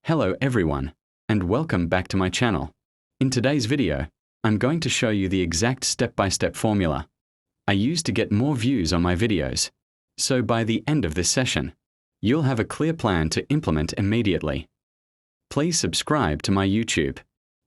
Hello everyone, and welcome back to my channel. In today's video, I'm going to show you the exact step-by-step formula I use to get more views on my videos. So by the end of this session, you'll have a clear plan to implement immediately. Please subscribe to my YouTube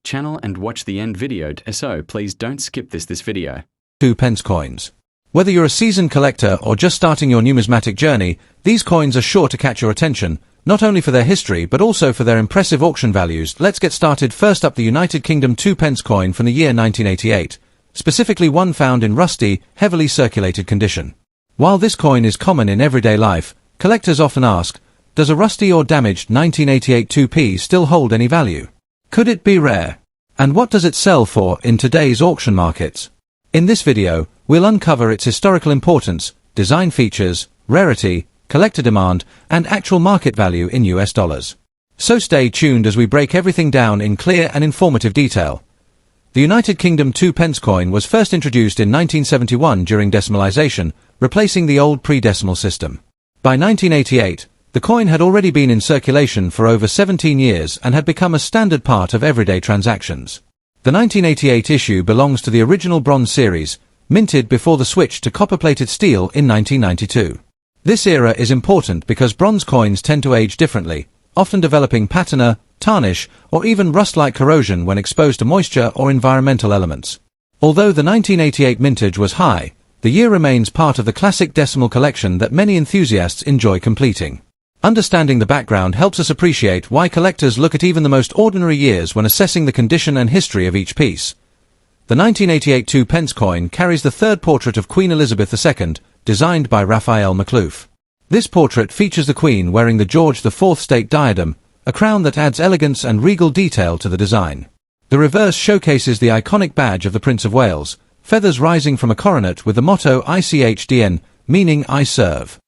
channel and watch the end video, so please don't skip this video. 2 pence coins. Whether you're a seasoned collector or just starting your numismatic journey, these coins are sure to catch your attention, not only for their history but also for their impressive auction values. Let's get started. First up, the United Kingdom 2 pence coin from the year 1988, specifically one found in rusty, heavily circulated condition. While this coin is common in everyday life, collectors often ask, does a rusty or damaged 1988 2p still hold any value? Could it be rare? And what does it sell for in today's auction markets? In this video, we'll uncover its historical importance, design features, rarity, collector demand, and actual market value in US dollars. So stay tuned as we break everything down in clear and informative detail. The United Kingdom 2 pence coin was first introduced in 1971 during decimalization, replacing the old pre-decimal system. By 1988, the coin had already been in circulation for over 17 years and had become a standard part of everyday transactions. The 1988 issue belongs to the original bronze series, minted before the switch to copper-plated steel in 1992. This era is important because bronze coins tend to age differently, often developing patina, tarnish, or even rust-like corrosion when exposed to moisture or environmental elements. Although the 1988 mintage was high, the year remains part of the classic decimal collection that many enthusiasts enjoy completing. Understanding the background helps us appreciate why collectors look at even the most ordinary years when assessing the condition and history of each piece. The 1988 2 pence coin carries the third portrait of Queen Elizabeth II, designed by Raphael McLouf. This portrait features the Queen wearing the George IV state diadem, a crown that adds elegance and regal detail to the design. The reverse showcases the iconic badge of the Prince of Wales, feathers rising from a coronet with the motto ICHDN, meaning I serve.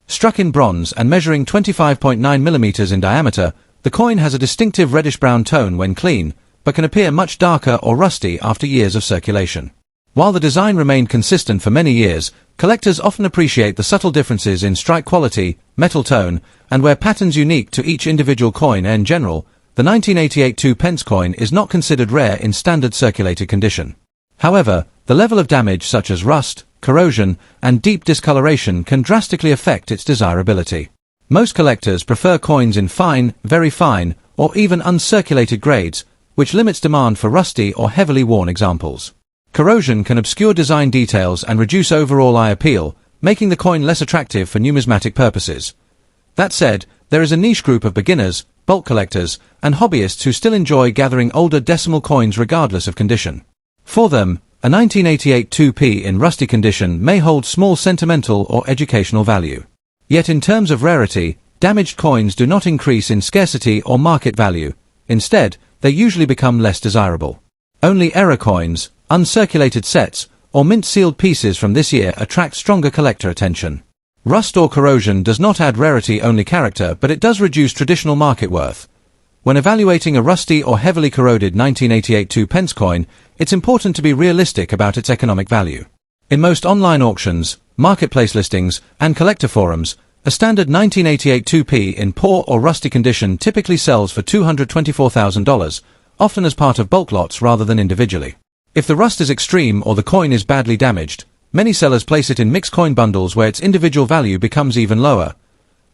Struck in bronze and measuring 25.9 mm in diameter, the coin has a distinctive reddish-brown tone when clean, but can appear much darker or rusty after years of circulation. While the design remained consistent for many years, collectors often appreciate the subtle differences in strike quality, metal tone, and where patterns unique to each individual coin. In general, the 1988 2 pence coin is not considered rare in standard circulated condition. However, the level of damage such as rust, corrosion, and deep discoloration can drastically affect its desirability. Most collectors prefer coins in fine, very fine, or even uncirculated grades, which limits demand for rusty or heavily worn examples. Corrosion can obscure design details and reduce overall eye appeal, making the coin less attractive for numismatic purposes. That said, there is a niche group of beginners, bulk collectors, and hobbyists who still enjoy gathering older decimal coins regardless of condition. For them, a 1988 2p in rusty condition may hold small sentimental or educational value. Yet in terms of rarity, damaged coins do not increase in scarcity or market value. Instead, they usually become less desirable. Only error coins, uncirculated sets, or mint-sealed pieces from this year attract stronger collector attention. Rust or corrosion does not add rarity-only character, but it does reduce traditional market worth. When evaluating a rusty or heavily corroded 1988 2 pence coin, it's important to be realistic about its economic value. In most online auctions, marketplace listings, and collector forums, a standard 1988 2p in poor or rusty condition typically sells for $224,000, often as part of bulk lots rather than individually. If the rust is extreme or the coin is badly damaged, many sellers place it in mixed coin bundles where its individual value becomes even lower.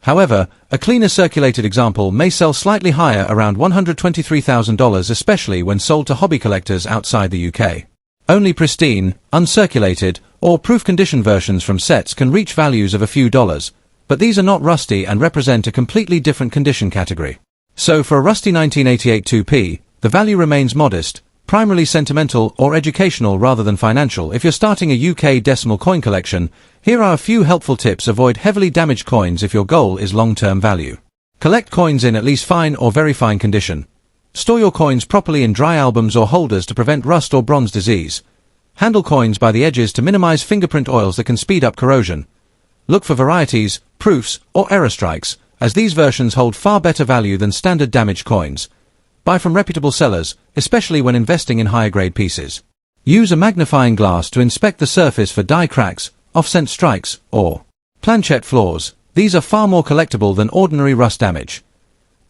However, a cleaner circulated example may sell slightly higher, around $123,000, especially when sold to hobby collectors outside the UK. Only pristine, uncirculated, or proof condition versions from sets can reach values of a few dollars, but these are not rusty and represent a completely different condition category. So for a rusty 1988 2p, the value remains modest, primarily sentimental or educational rather than financial. If you're starting a UK decimal coin collection, here are a few helpful tips. Avoid heavily damaged coins if your goal is long-term value. Collect coins in at least fine or very fine condition. Store your coins properly in dry albums or holders to prevent rust or bronze disease. Handle coins by the edges to minimize fingerprint oils that can speed up corrosion. Look for varieties, proofs, or error strikes, as these versions hold far better value than standard damaged coins. Buy from reputable sellers, especially when investing in higher-grade pieces. Use a magnifying glass to inspect the surface for die cracks, offset strikes, or planchette flaws. These are far more collectible than ordinary rust damage.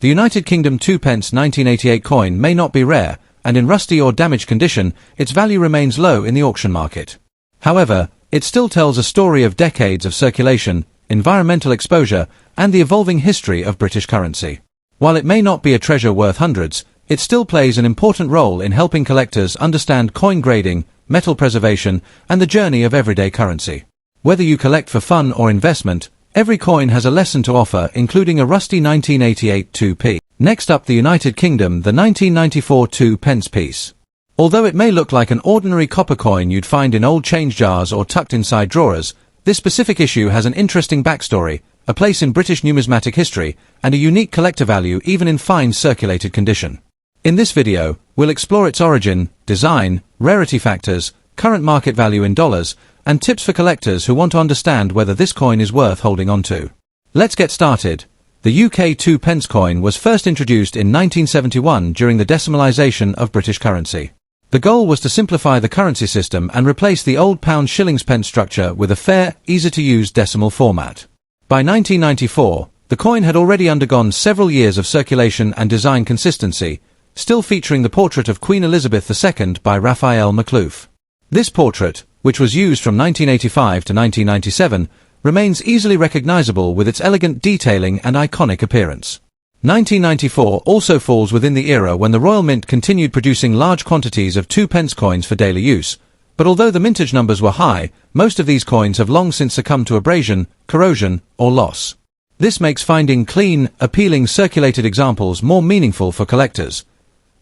The United Kingdom 2p 1988 coin may not be rare, and in rusty or damaged condition, its value remains low in the auction market. However, it still tells a story of decades of circulation, environmental exposure, and the evolving history of British currency. While it may not be a treasure worth hundreds, it still plays an important role in helping collectors understand coin grading, metal preservation, and the journey of everyday currency. Whether you collect for fun or investment, every coin has a lesson to offer, including a rusty 1988 2p. Next up, the United Kingdom, the 1994 2p piece. Although it may look like an ordinary copper coin you'd find in old change jars or tucked inside drawers, this specific issue has an interesting backstory, a place in British numismatic history, and a unique collector value even in fine circulated condition. In this video, we'll explore its origin, design, rarity factors, current market value in dollars, and tips for collectors who want to understand whether this coin is worth holding on to. Let's get started. The UK 2p coin was first introduced in 1971 during the decimalisation of British currency. The goal was to simplify the currency system and replace the old pound shillings pence structure with a fair, easy-to-use decimal format. By 1994, the coin had already undergone several years of circulation and design consistency, still featuring the portrait of Queen Elizabeth II by Raphael McLoof. This portrait, which was used from 1985 to 1997, remains easily recognizable with its elegant detailing and iconic appearance. 1994 also falls within the era when the Royal Mint continued producing large quantities of 2p coins for daily use, but although the mintage numbers were high, most of these coins have long since succumbed to abrasion, corrosion, or loss. This makes finding clean, appealing circulated examples more meaningful for collectors.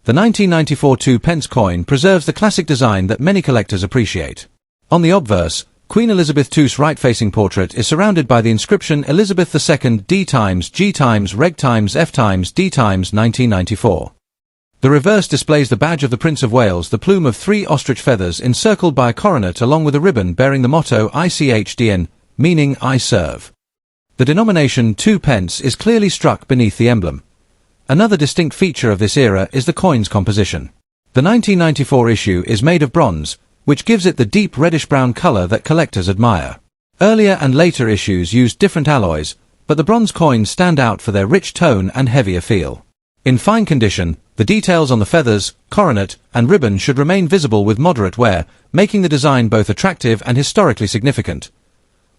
The 1994 2p coin preserves the classic design that many collectors appreciate. On the obverse, Queen Elizabeth II's right-facing portrait is surrounded by the inscription Elizabeth II D times G times Reg times F times D times 1994. The reverse displays the badge of the Prince of Wales, the plume of 3 ostrich feathers encircled by a coronet along with a ribbon bearing the motto ICHDN, meaning I serve. The denomination 2p is clearly struck beneath the emblem. Another distinct feature of this era is the coin's composition. The 1994 issue is made of bronze, which gives it the deep reddish-brown color that collectors admire. Earlier and later issues used different alloys, but the bronze coins stand out for their rich tone and heavier feel. In fine condition, the details on the feathers, coronet, and ribbon should remain visible with moderate wear, making the design both attractive and historically significant.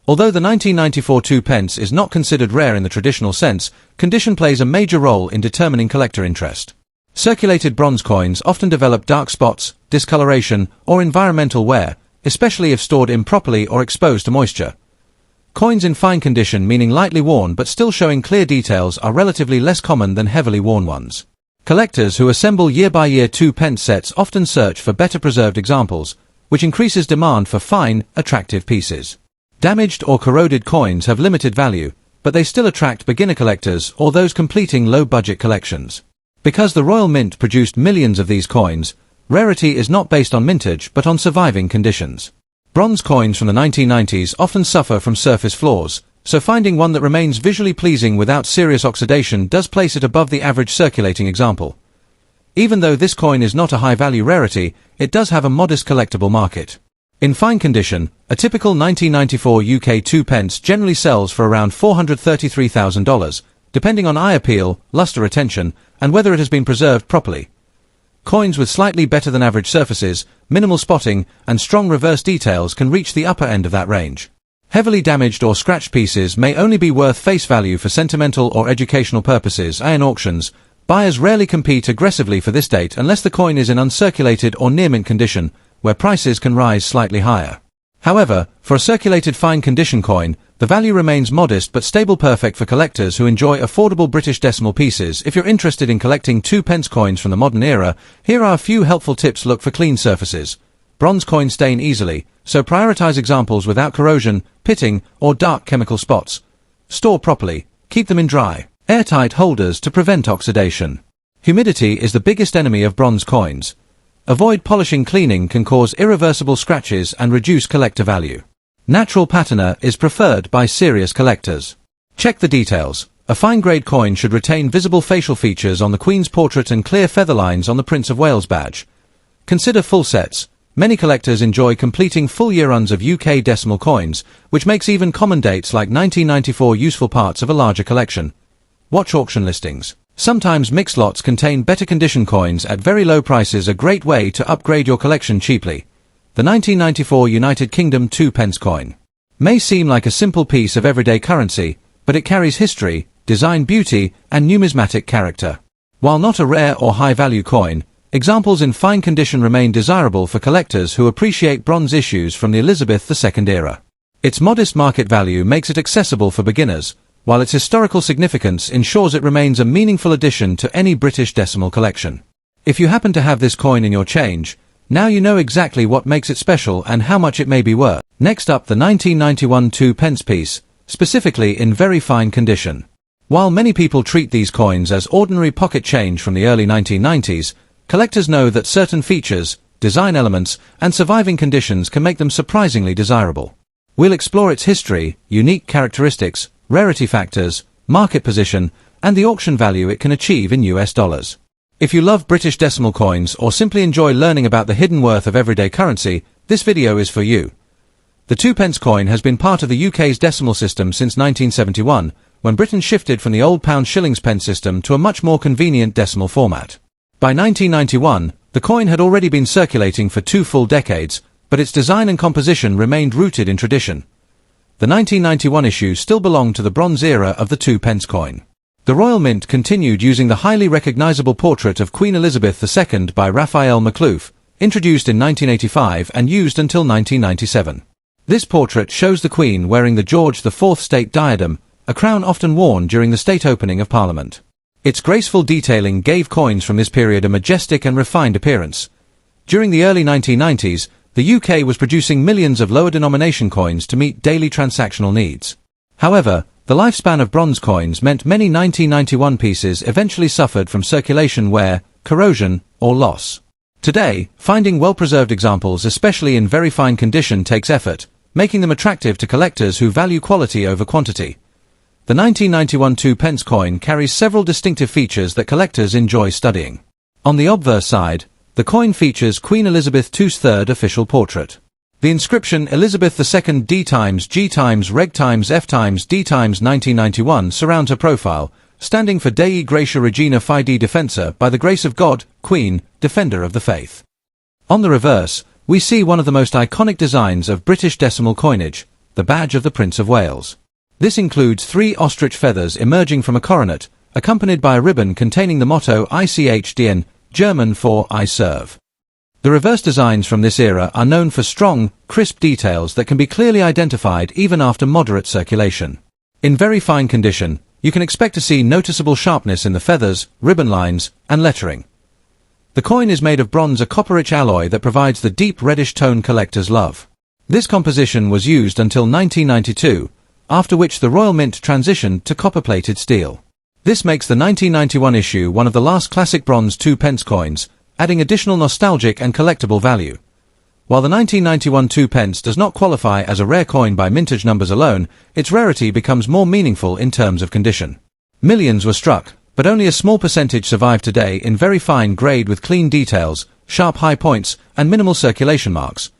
Although the 1994 2p is not considered rare in the traditional sense, condition plays a major role in determining collector interest. Circulated bronze coins often develop dark spots, discoloration, or environmental wear, especially if stored improperly or exposed to moisture. Coins in fine condition, meaning lightly worn but still showing clear details, are relatively less common than heavily worn ones. Collectors who assemble year-by-year 2p sets often search for better preserved examples, which increases demand for fine, attractive pieces. Damaged or corroded coins have limited value, but they still attract beginner collectors or those completing low-budget collections. Because the Royal Mint produced millions of these coins, rarity is not based on mintage but on surviving conditions. Bronze coins from the 1990s often suffer from surface flaws, so finding one that remains visually pleasing without serious oxidation does place it above the average circulating example. Even though this coin is not a high-value rarity, it does have a modest collectible market. In fine condition, a typical 1994 UK 2p generally sells for around $433,000, depending on eye appeal, luster retention, and whether it has been preserved properly. Coins with slightly better than average surfaces, minimal spotting, and strong reverse details can reach the upper end of that range. Heavily damaged or scratched pieces may only be worth face value for sentimental or educational purposes. In auctions, buyers rarely compete aggressively for this date unless the coin is in uncirculated or near-mint condition, where prices can rise slightly higher. However, for a circulated fine condition coin, the value remains modest but stable, perfect for collectors who enjoy affordable British decimal pieces. If you're interested in collecting 2p coins from the modern era, here are a few helpful tips. Look for clean surfaces. Bronze coins stain easily, so prioritize examples without corrosion, pitting, or dark chemical spots. Store properly. Keep them in dry, airtight holders to prevent oxidation. Humidity is the biggest enemy of bronze coins. Avoid polishing. Cleaning can cause irreversible scratches and reduce collector value. Natural patina is preferred by serious collectors. Check the details. A fine-grade coin should retain visible facial features on the Queen's portrait and clear feather lines on the Prince of Wales badge. Consider full sets. Many collectors enjoy completing full-year runs of UK decimal coins, which makes even common dates like 1994 useful parts of a larger collection. Watch auction listings. Sometimes mixed lots contain better condition coins at very low prices, a great way to upgrade your collection cheaply. The 1994 United Kingdom 2 pence coin may seem like a simple piece of everyday currency, but it carries history, design beauty, and numismatic character. While not a rare or high-value coin, examples in fine condition remain desirable for collectors who appreciate bronze issues from the Elizabeth II era. Its modest market value makes it accessible for beginners, while its historical significance ensures it remains a meaningful addition to any British decimal collection. If you happen to have this coin in your change, now you know exactly what makes it special and how much it may be worth. Next up, the 1991 2 pence piece, specifically in very fine condition. While many people treat these coins as ordinary pocket change from the early 1990s, collectors know that certain features, design elements, and surviving conditions can make them surprisingly desirable. We'll explore its history, unique characteristics, rarity factors, market position, and the auction value it can achieve in US dollars. If you love British decimal coins or simply enjoy learning about the hidden worth of everyday currency, this video is for you. The 2 pence coin has been part of the UK's decimal system since 1971, when Britain shifted from the old pound shillings pence system to a much more convenient decimal format. By 1991, the coin had already been circulating for 2 full decades, but its design and composition remained rooted in tradition. The 1991 issue still belonged to the bronze era of the 2 pence coin. The Royal Mint continued using the highly recognizable portrait of Queen Elizabeth II by Raphael Macluf, introduced in 1985 and used until 1997. This portrait shows the Queen wearing the George IV state diadem, a crown often worn during the state opening of Parliament. Its graceful detailing gave coins from this period a majestic and refined appearance. During the early 1990s, the UK was producing millions of lower denomination coins to meet daily transactional needs. However, the lifespan of bronze coins meant many 1991 pieces eventually suffered from circulation wear, corrosion, or loss. Today, finding well-preserved examples, especially in very fine condition, takes effort, making them attractive to collectors who value quality over quantity. The 1991 2 pence coin carries several distinctive features that collectors enjoy studying. On the obverse side, the coin features Queen Elizabeth II's third official portrait. The inscription Elizabeth II D times G times Reg times F times D times 1991 surrounds her profile, standing for Dei Gratia Regina Fide Defensor, by the grace of God, Queen, Defender of the Faith. On the reverse, we see one of the most iconic designs of British decimal coinage, the badge of the Prince of Wales. This includes 3 ostrich feathers emerging from a coronet, accompanied by a ribbon containing the motto ICHDN, German for I serve. The reverse designs from this era are known for strong, crisp details that can be clearly identified even after moderate circulation. In very fine condition, you can expect to see noticeable sharpness in the feathers, ribbon lines, and lettering. The coin is made of bronze, a copper-rich alloy that provides the deep reddish tone collectors love. This composition was used until 1992, after which the Royal Mint transitioned to copper-plated steel. This makes the 1991 issue one of the last classic bronze 2 pence coins, adding additional nostalgic and collectible value. While the 1991 2 pence does not qualify as a rare coin by mintage numbers alone, its rarity becomes more meaningful in terms of condition. Millions were struck, but only a small percentage survive today in very fine grade with clean details, sharp high points, and minimal circulation marks.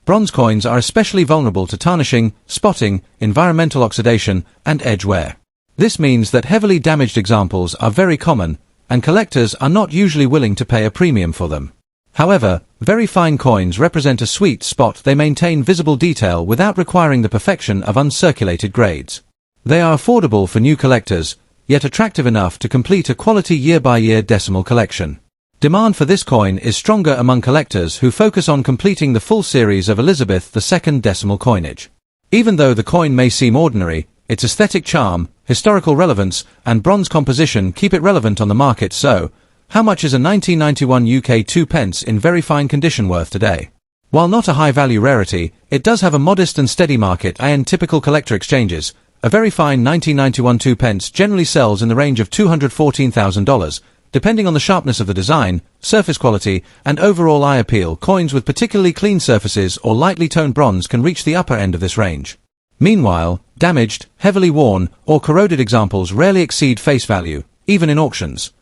Bronze coins are especially vulnerable to tarnishing, spotting, environmental oxidation, and edge wear. This means that heavily damaged examples are very common, and collectors are not usually willing to pay a premium for them. However, very fine coins represent a sweet spot. They maintain visible detail without requiring the perfection of uncirculated grades. They are affordable for new collectors, yet attractive enough to complete a quality year-by-year decimal collection. Demand for this coin is stronger among collectors who focus on completing the full series of Elizabeth II decimal coinage. Even though the coin may seem ordinary, its aesthetic charm, historical relevance, and bronze composition keep it relevant on the market. So, how much is a 1991 UK 2 pence in very fine condition worth today? While not a high-value rarity, it does have a modest and steady market. In typical collector exchanges, a very fine 1991 2 pence generally sells in the range of $214,000, depending on the sharpness of the design, surface quality, and overall eye appeal. Coins with particularly clean surfaces or lightly toned bronze can reach the upper end of this range. Meanwhile, damaged, heavily worn, or corroded examples rarely exceed face value, even in auctions.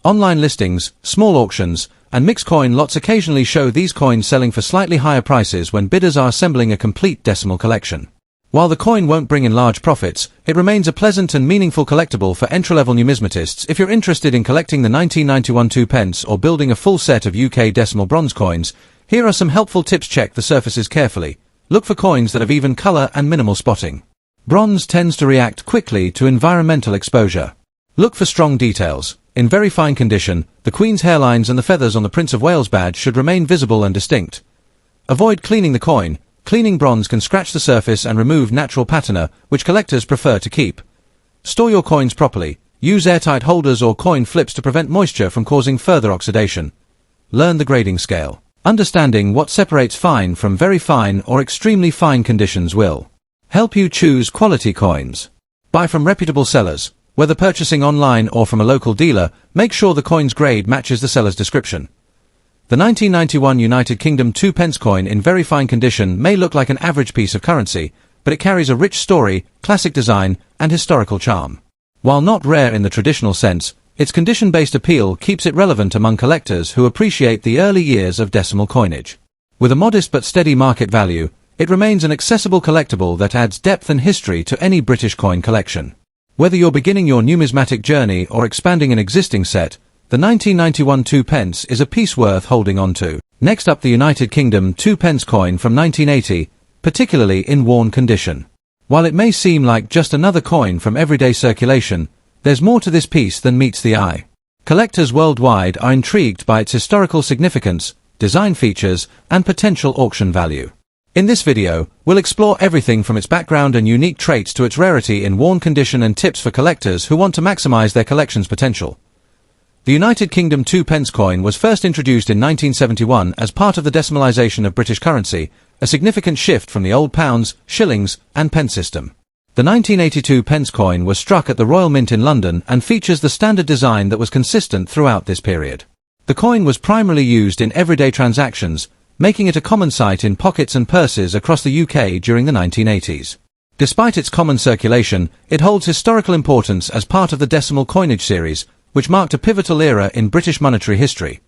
Online listings, small auctions, and mixed coin lots occasionally show these coins selling for slightly higher prices when bidders are assembling a complete decimal collection. While the coin won't bring in large profits, it remains a pleasant and meaningful collectible for entry-level numismatists. If you're interested in collecting the 1991 2 pence or building a full set of UK decimal bronze coins, here are some helpful tips. Check the surfaces carefully. Look for coins that have even colour and minimal spotting. Bronze tends to react quickly to environmental exposure. Look for strong details. In very fine condition, the Queen's hairlines and the feathers on the Prince of Wales badge should remain visible and distinct. Avoid cleaning the coin. Cleaning bronze can scratch the surface and remove natural patina, which collectors prefer to keep. Store your coins properly. Use airtight holders or coin flips to prevent moisture from causing further oxidation. Learn the grading scale. Understanding what separates fine from very fine or extremely fine conditions will help you choose quality coins. Buy from reputable sellers. Whether purchasing online or from a local dealer, make sure the coin's grade matches the seller's description. The 1991 United Kingdom 2 pence coin in very fine condition may look like an average piece of currency, but it carries a rich story, classic design, and historical charm. While not rare in the traditional sense, its condition-based appeal keeps it relevant among collectors who appreciate the early years of decimal coinage. With a modest but steady market value, it remains an accessible collectible that adds depth and history to any British coin collection. Whether you're beginning your numismatic journey or expanding an existing set, the 1991 2 pence is a piece worth holding on to. Next up, the United Kingdom 2 pence coin from 1980, particularly in worn condition. While it may seem like just another coin from everyday circulation, there's more to this piece than meets the eye. Collectors worldwide are intrigued by its historical significance, design features, and potential auction value. In this video, we'll explore everything from its background and unique traits to its rarity in worn condition and tips for collectors who want to maximize their collection's potential. The United Kingdom 2 pence coin was first introduced in 1971 as part of the decimalisation of British currency, a significant shift from the old pounds, shillings, and pence system. The 1982 pence coin was struck at the Royal Mint in London and features the standard design that was consistent throughout this period. The coin was primarily used in everyday transactions, making it a common sight in pockets and purses across the UK during the 1980s. Despite its common circulation, it holds historical importance as part of the decimal coinage series, which marked a pivotal era in British monetary history.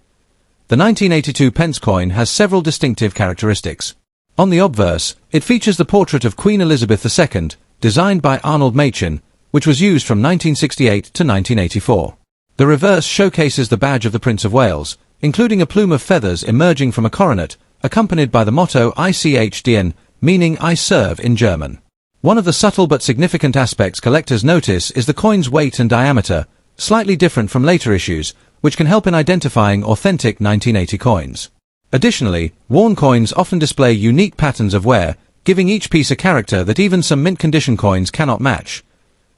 The 1982 pence coin has several distinctive characteristics. On the obverse, it features the portrait of Queen Elizabeth II, designed by Arnold Machin, which was used from 1968 to 1984. The reverse showcases the badge of the Prince of Wales, including a plume of feathers emerging from a coronet, accompanied by the motto Ich diene, meaning I serve in German. One of the subtle but significant aspects collectors notice is the coin's weight and diameter, slightly different from later issues, which can help in identifying authentic 1980 coins. Additionally, worn coins often display unique patterns of wear, giving each piece a character that even some mint condition coins cannot match.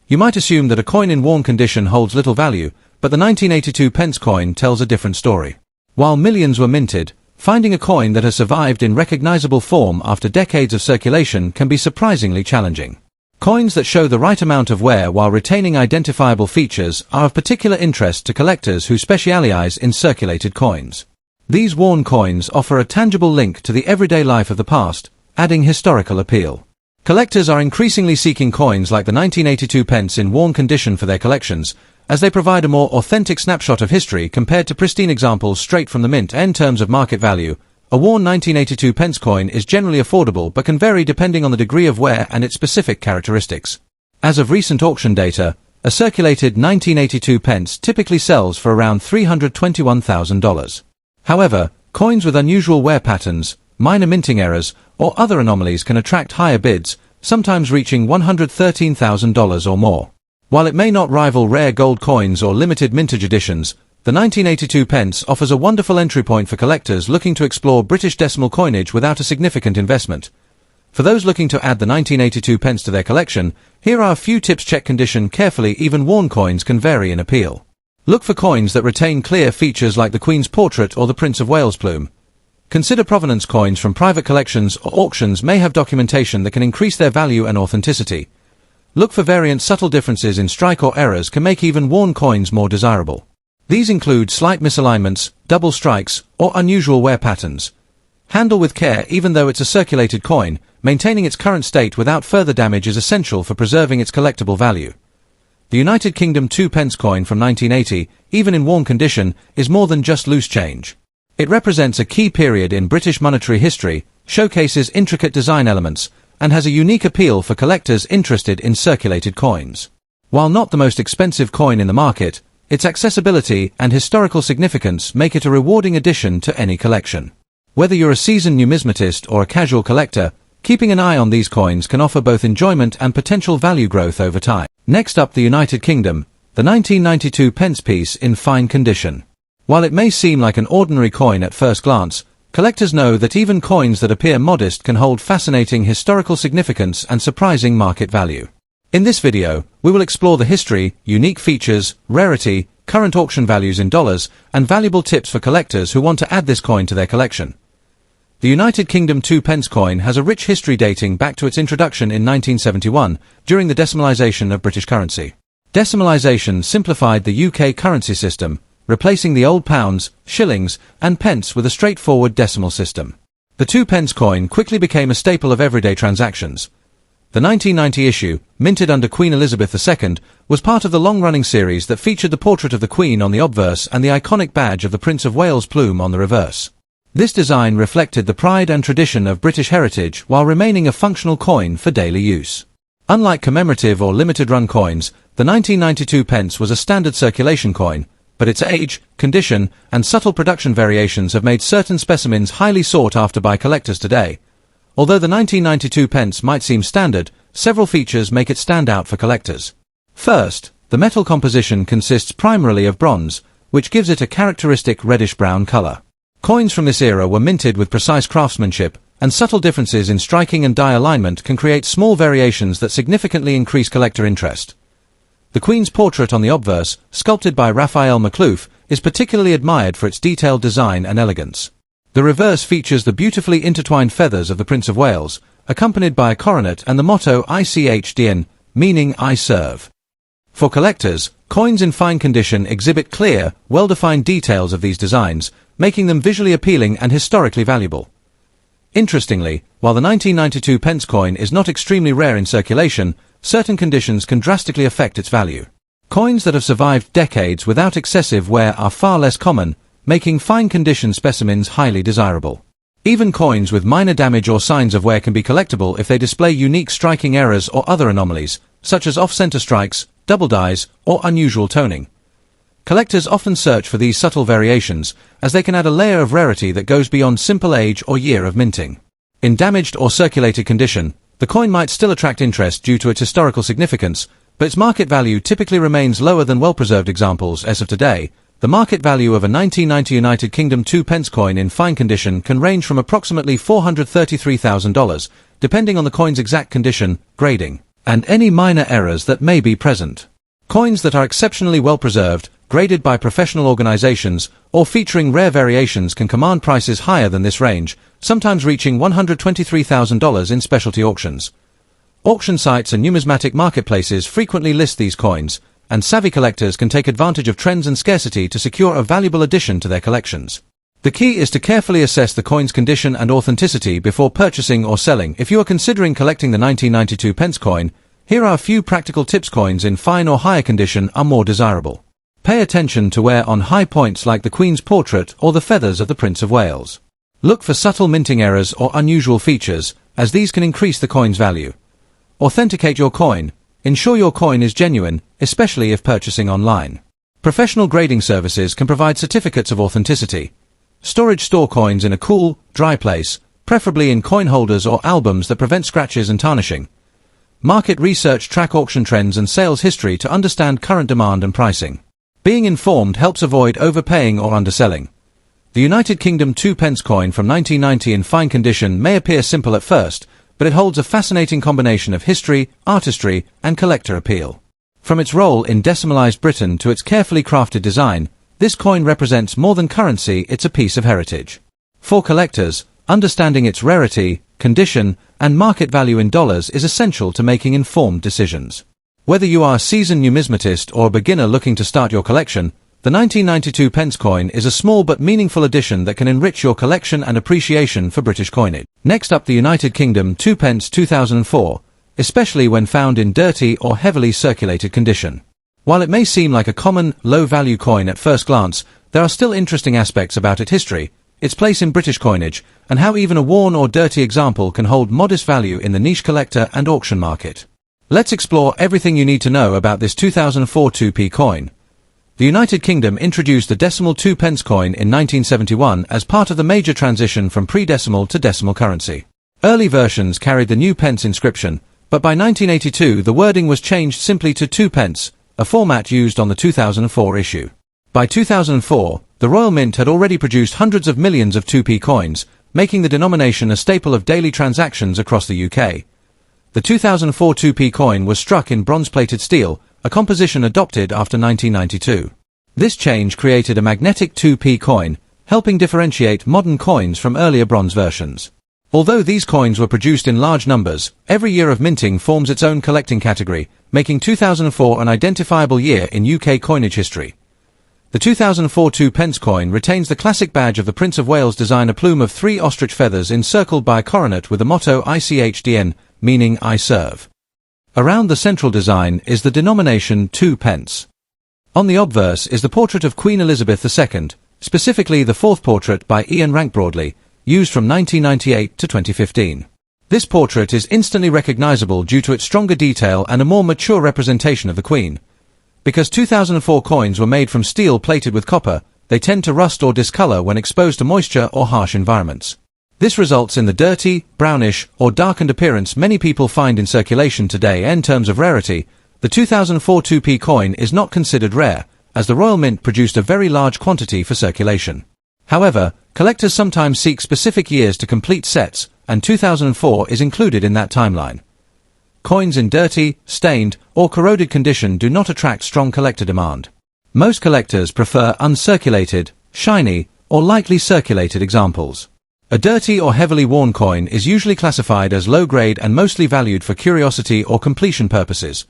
You might assume that a coin in worn condition holds little value, but the 1982 pence coin tells a different story. While millions were minted, finding a coin that has survived in recognizable form after decades of circulation can be surprisingly challenging. Coins that show the right amount of wear while retaining identifiable features are of particular interest to collectors who specialize in circulated coins. These worn coins offer a tangible link to the everyday life of the past, adding historical appeal. Collectors are increasingly seeking coins like the 1982 pence in worn condition for their collections, as they provide a more authentic snapshot of history compared to pristine examples straight from the mint. In terms of market value, a worn 1982 pence coin is generally affordable but can vary depending on the degree of wear and its specific characteristics. As of recent auction data, a circulated 1982 pence typically sells for around $321,000. However, coins with unusual wear patterns, minor minting errors, or other anomalies can attract higher bids, sometimes reaching $113,000 or more. While it may not rival rare gold coins or limited mintage editions, the 1982 pence offers a wonderful entry point for collectors looking to explore British decimal coinage without a significant investment. For those looking to add the 1982 pence to their collection, here are a few tips. Check condition carefully. Even worn coins can vary in appeal. Look for coins that retain clear features like the Queen's portrait or the Prince of Wales plume. Consider provenance. Coins from private collections or auctions may have documentation that can increase their value and authenticity. Look for variant. Subtle differences in strike or errors can make even worn coins more desirable. These include slight misalignments, double strikes, or unusual wear patterns. Handle with care. Even though it's a circulated coin, maintaining its current state without further damage is essential for preserving its collectible value. The United Kingdom 2 pence coin from 1980, even in worn condition, is more than just loose change. It represents a key period in British monetary history, showcases intricate design elements, and has a unique appeal for collectors interested in circulated coins. While not the most expensive coin in the market, its accessibility and historical significance make it a rewarding addition to any collection. Whether you're a seasoned numismatist or a casual collector, keeping an eye on these coins can offer both enjoyment and potential value growth over time. Next up, the United Kingdom, the 1992 pence piece in fine condition. While it may seem like an ordinary coin at first glance, collectors know that even coins that appear modest can hold fascinating historical significance and surprising market value. In this video, we will explore the history, unique features, rarity, current auction values in dollars, and valuable tips for collectors who want to add this coin to their collection. The United Kingdom 2 pence coin has a rich history dating back to its introduction in 1971, during the decimalisation of British currency. Decimalisation simplified the UK currency system, replacing the old pounds, shillings, and pence with a straightforward decimal system. The 2 pence coin quickly became a staple of everyday transactions. The 1990 issue, minted under Queen Elizabeth II, was part of the long-running series that featured the portrait of the Queen on the obverse and the iconic badge of the Prince of Wales plume on the reverse. This design reflected the pride and tradition of British heritage while remaining a functional coin for daily use. Unlike commemorative or limited-run coins, the 1992 pence was a standard circulation coin, but its age, condition, and subtle production variations have made certain specimens highly sought after by collectors today. Although the 1992 pence might seem standard, several features make it stand out for collectors. First, the metal composition consists primarily of bronze, which gives it a characteristic reddish-brown color. Coins from this era were minted with precise craftsmanship, and subtle differences in striking and die alignment can create small variations that significantly increase collector interest. The Queen's portrait on the obverse, sculpted by Raphael Maklouf, is particularly admired for its detailed design and elegance. The reverse features the beautifully intertwined feathers of the Prince of Wales, accompanied by a coronet and the motto ICHDN, meaning I serve. For collectors, coins in fine condition exhibit clear, well-defined details of these designs, making them visually appealing and historically valuable. Interestingly, while the 1992 pence coin is not extremely rare in circulation, certain conditions can drastically affect its value. Coins that have survived decades without excessive wear are far less common, making fine-condition specimens highly desirable. Even coins with minor damage or signs of wear can be collectible if they display unique striking errors or other anomalies, such as off-center strikes, double dies, or unusual toning. Collectors often search for these subtle variations, as they can add a layer of rarity that goes beyond simple age or year of minting. In damaged or circulated condition, the coin might still attract interest due to its historical significance, but its market value typically remains lower than well-preserved examples as of today. The market value of a 1990 United Kingdom 2 pence coin in fine condition can range from approximately $433,000, depending on the coin's exact condition, grading, and any minor errors that may be present. Coins that are exceptionally well preserved, graded by professional organizations, or featuring rare variations can command prices higher than this range, sometimes reaching $123,000 in specialty auctions. Auction sites and numismatic marketplaces frequently list these coins, and savvy collectors can take advantage of trends and scarcity to secure a valuable addition to their collections. The key is to carefully assess the coin's condition and authenticity before purchasing or selling. If you are considering collecting the 1992 pence coin, here are a few practical tips. Coins in fine or higher condition are more desirable. Pay attention to wear on high points like the Queen's portrait or the feathers of the Prince of Wales. Look for subtle minting errors or unusual features, as these can increase the coin's value. Authenticate your coin. Ensure your coin is genuine, especially if purchasing online. Professional grading services can provide certificates of authenticity. Store coins in a cool, dry place, preferably in coin holders or albums that prevent scratches and tarnishing. Market research. Track auction trends and sales history to understand current demand and pricing. Being informed helps avoid overpaying or underselling. The United Kingdom 2 pence coin from 1990 in fine condition may appear simple at first, but it holds a fascinating combination of history, artistry, and collector appeal. From its role in decimalized Britain to its carefully crafted design, this coin represents more than currency, it's a piece of heritage. For collectors, understanding its rarity, condition, and market value in dollars is essential to making informed decisions. Whether you are a seasoned numismatist or a beginner looking to start your collection, the 1992 pence coin is a small but meaningful addition that can enrich your collection and appreciation for British coinage. Next up, the United Kingdom 2 pence 2004, especially when found in dirty or heavily circulated condition. While it may seem like a common, low-value coin at first glance, there are still interesting aspects about its history, its place in British coinage, and how even a worn or dirty example can hold modest value in the niche collector and auction market. Let's explore everything you need to know about this 2004 2p coin. The United Kingdom introduced the decimal 2 pence coin in 1971 as part of the major transition from pre-decimal to decimal currency. Early versions carried the new pence inscription, but by 1982 the wording was changed simply to 2 pence, a format used on the 2004 issue. By 2004, the Royal Mint had already produced hundreds of millions of 2p coins, making the denomination a staple of daily transactions across the UK. The 2004 2p coin was struck in bronze-plated steel, a composition adopted after 1992. This change created a magnetic 2p coin, helping differentiate modern coins from earlier bronze versions. Although these coins were produced in large numbers, every year of minting forms its own collecting category, making 2004 an identifiable year in UK coinage history. The 2004 2 pence coin retains the classic badge of the Prince of Wales design, a plume of 3 ostrich feathers encircled by a coronet with the motto ICHDN, meaning I serve. Around the central design is the denomination 2 pence. On the obverse is the portrait of Queen Elizabeth II, specifically the fourth portrait by Ian Rank Broadley, used from 1998 to 2015. This portrait is instantly recognizable due to its stronger detail and a more mature representation of the Queen. Because 2004 coins were made from steel plated with copper, they tend to rust or discolor when exposed to moisture or harsh environments. This results in the dirty, brownish, or darkened appearance many people find in circulation today. In terms of rarity, the 2004 2p coin is not considered rare, as the Royal Mint produced a very large quantity for circulation. However, collectors sometimes seek specific years to complete sets, and 2004 is included in that timeline. Coins in dirty, stained, or corroded condition do not attract strong collector demand. Most collectors prefer uncirculated, shiny, or lightly circulated examples. A dirty or heavily worn coin is usually classified as low-grade and mostly valued for curiosity or completion purposes.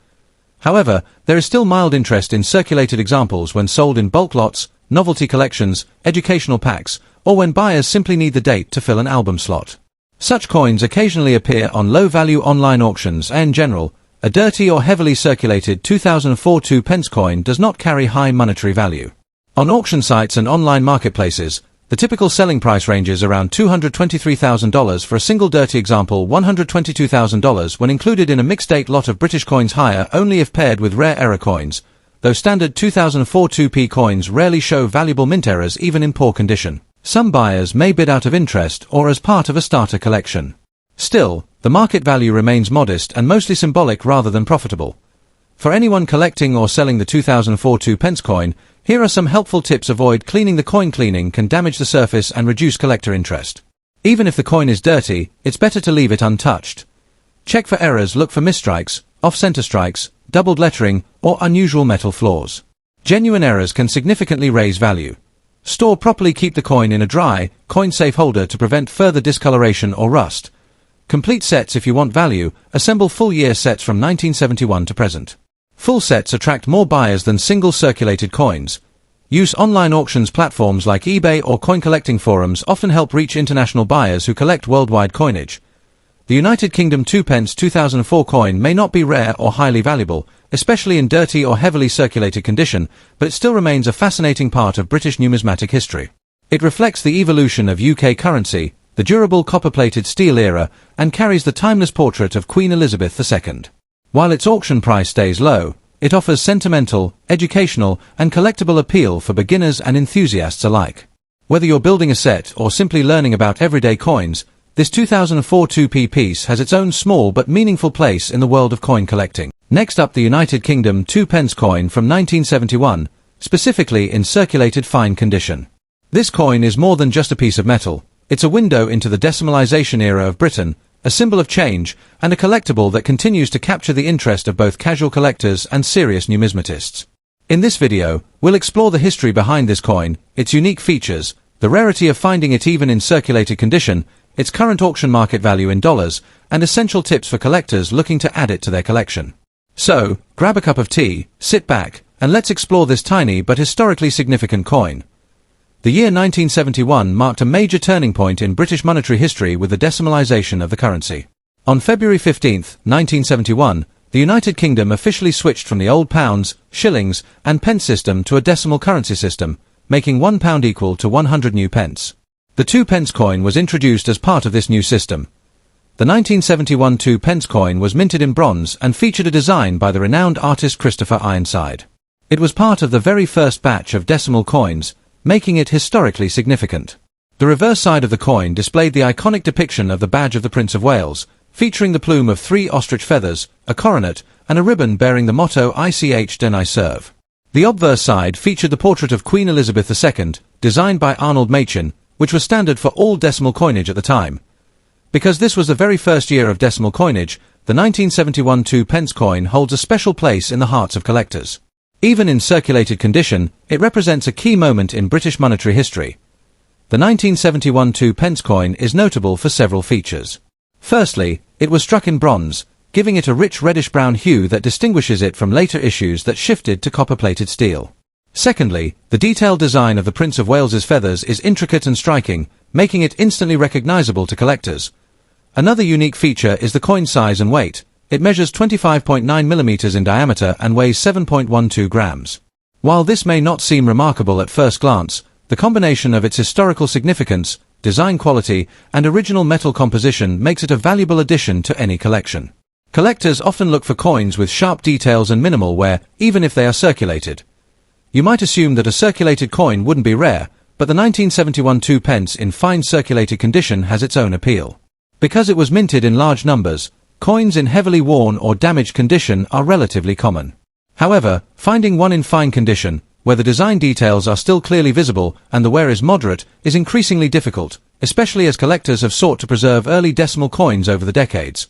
However, there is still mild interest in circulated examples when sold in bulk lots, novelty collections, educational packs, or when buyers simply need the date to fill an album slot. Such coins occasionally appear on low-value online auctions, and in general, a dirty or heavily circulated 2004 2 pence coin does not carry high monetary value. On auction sites and online marketplaces, the typical selling price ranges around $223,000 for a single dirty example, $122,000 when included in a mixed-date lot of British coins, higher only if paired with rare error coins, though standard 2004 2p coins rarely show valuable mint errors even in poor condition. Some buyers may bid out of interest or as part of a starter collection. Still, the market value remains modest and mostly symbolic rather than profitable. For anyone collecting or selling the 2004 2 pence coin, here are some helpful tips. Avoid cleaning. The coin cleaning can damage the surface and reduce collector interest. Even if the coin is dirty, it's better to leave it untouched. Check for errors. Look for misstrikes, off-center strikes, doubled lettering, or unusual metal flaws. Genuine errors can significantly raise value. Store properly. Keep the coin in a dry, coin-safe holder to prevent further discoloration or rust. Complete sets. If you want value, assemble full-year sets from 1971 to present. Full sets attract more buyers than single circulated coins. Use online auctions. Platforms like eBay or coin collecting forums often help reach international buyers who collect worldwide coinage. The United Kingdom 2 pence 2004 coin may not be rare or highly valuable, especially in dirty or heavily circulated condition, but it still remains a fascinating part of British numismatic history. It reflects the evolution of UK currency, the durable copper-plated steel era, and carries the timeless portrait of Queen Elizabeth II. While its auction price stays low, it offers sentimental, educational, and collectible appeal for beginners and enthusiasts alike. Whether you're building a set or simply learning about everyday coins, this 2004 2p piece has its own small but meaningful place in the world of coin collecting. Next up, the United Kingdom 2 pence coin from 1971, specifically in circulated fine condition. This coin is more than just a piece of metal. It's a window into the decimalization era of Britain, a symbol of change, and a collectible that continues to capture the interest of both casual collectors and serious numismatists. In this video, we'll explore the history behind this coin, its unique features, the rarity of finding it even in circulated condition, its current auction market value in dollars, and essential tips for collectors looking to add it to their collection. So, grab a cup of tea, sit back, and let's explore this tiny but historically significant coin. The year 1971 marked a major turning point in British monetary history with the decimalization of the currency. On February 15, 1971, the United Kingdom officially switched from the old pounds, shillings, and pence system to a decimal currency system, making £1 equal to 100 new pence. The 2 pence coin was introduced as part of this new system. The 1971 2 pence coin was minted in bronze and featured a design by the renowned artist Christopher Ironside. It was part of the very first batch of decimal coins, making it historically significant. The reverse side of the coin displayed the iconic depiction of the badge of the Prince of Wales, featuring the plume of 3 ostrich feathers, a coronet, and a ribbon bearing the motto Ich den I serve. The obverse side featured the portrait of Queen Elizabeth II, designed by Arnold Machin, which was standard for all decimal coinage at the time. Because this was the very first year of decimal coinage, the 1971 2 pence coin holds a special place in the hearts of collectors. Even in circulated condition, it represents a key moment in British monetary history. The 1971 2 pence coin is notable for several features. Firstly, it was struck in bronze, giving it a rich reddish-brown hue that distinguishes it from later issues that shifted to copper-plated steel. Secondly, the detailed design of the Prince of Wales's feathers is intricate and striking, making it instantly recognizable to collectors. Another unique feature is the coin size and weight. It measures 25.9 millimeters in diameter and weighs 7.12 grams. While this may not seem remarkable at first glance, the combination of its historical significance, design quality, and original metal composition makes it a valuable addition to any collection. Collectors often look for coins with sharp details and minimal wear, even if they are circulated. You might assume that a circulated coin wouldn't be rare, but the 1971 2 pence in fine circulated condition has its own appeal. Because it was minted in large numbers, coins in heavily worn or damaged condition are relatively common. However, finding one in fine condition, where the design details are still clearly visible and the wear is moderate, is increasingly difficult, especially as collectors have sought to preserve early decimal coins over the decades.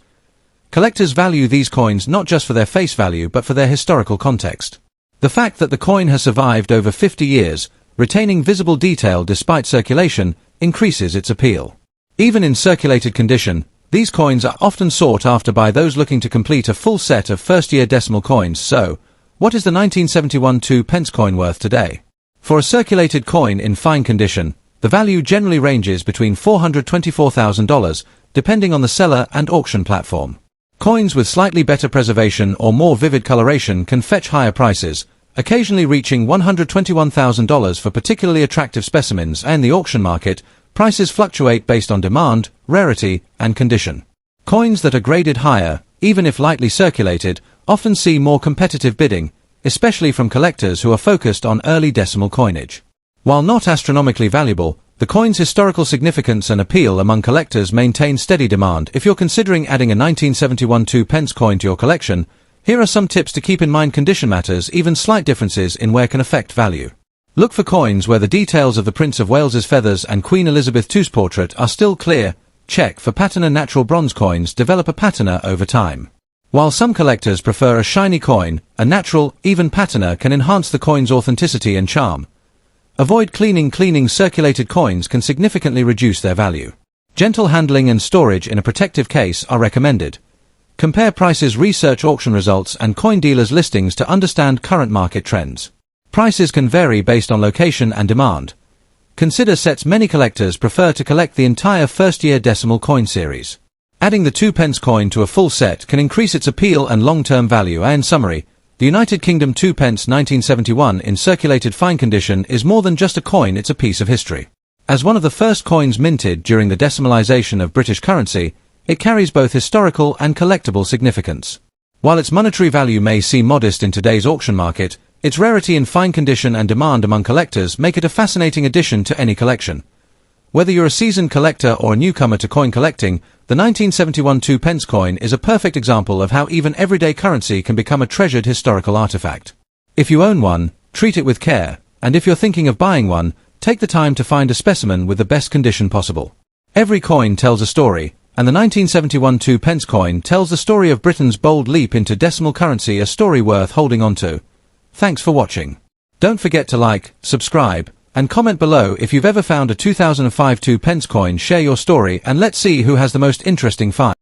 Collectors value these coins not just for their face value but for their historical context. The fact that the coin has survived over 50 years, retaining visible detail despite circulation, increases its appeal. Even in circulated condition, these coins are often sought after by those looking to complete a full set of first-year decimal coins. So, what is the 1971 2 pence coin worth today? For a circulated coin in fine condition, the value generally ranges between $424,000, depending on the seller and auction platform. Coins with slightly better preservation or more vivid coloration can fetch higher prices, occasionally reaching $121,000 for particularly attractive specimens, and in the auction market, prices fluctuate based on demand, rarity, and condition. Coins that are graded higher, even if lightly circulated, often see more competitive bidding, especially from collectors who are focused on early decimal coinage. While not astronomically valuable, the coin's historical significance and appeal among collectors maintain steady demand. If you're considering adding a 1971 2 pence coin to your collection, here are some tips to keep in mind. Condition matters. Even slight differences in wear can affect value. Look for coins where the details of the Prince of Wales's feathers and Queen Elizabeth II's portrait are still clear. Check for patina. Natural bronze coins develop a patina over time. While some collectors prefer a shiny coin, a natural, even patina can enhance the coin's authenticity and charm. Avoid cleaning. Cleaning circulated coins can significantly reduce their value. Gentle handling and storage in a protective case are recommended. Compare prices. Research auction results and coin dealers' listings to understand current market trends. Prices can vary based on location and demand. Consider sets. Many collectors prefer to collect the entire first-year decimal coin series. Adding the 2 pence coin to a full set can increase its appeal and long-term value. In summary, the United Kingdom 2 pence 1971 in circulated fine condition is more than just a coin, it's a piece of history. As one of the first coins minted during the decimalization of British currency, it carries both historical and collectible significance. While its monetary value may seem modest in today's auction market, its rarity in fine condition and demand among collectors make it a fascinating addition to any collection. Whether you're a seasoned collector or a newcomer to coin collecting, the 1971 2 pence coin is a perfect example of how even everyday currency can become a treasured historical artifact. If you own one, treat it with care, and if you're thinking of buying one, take the time to find a specimen with the best condition possible. Every coin tells a story, and the 1971 2 pence coin tells the story of Britain's bold leap into decimal currency, a story worth holding on to. Thanks for watching. Don't forget to like, subscribe, and comment below if you've ever found a 2005 2 pence coin. Share your story and let's see who has the most interesting find.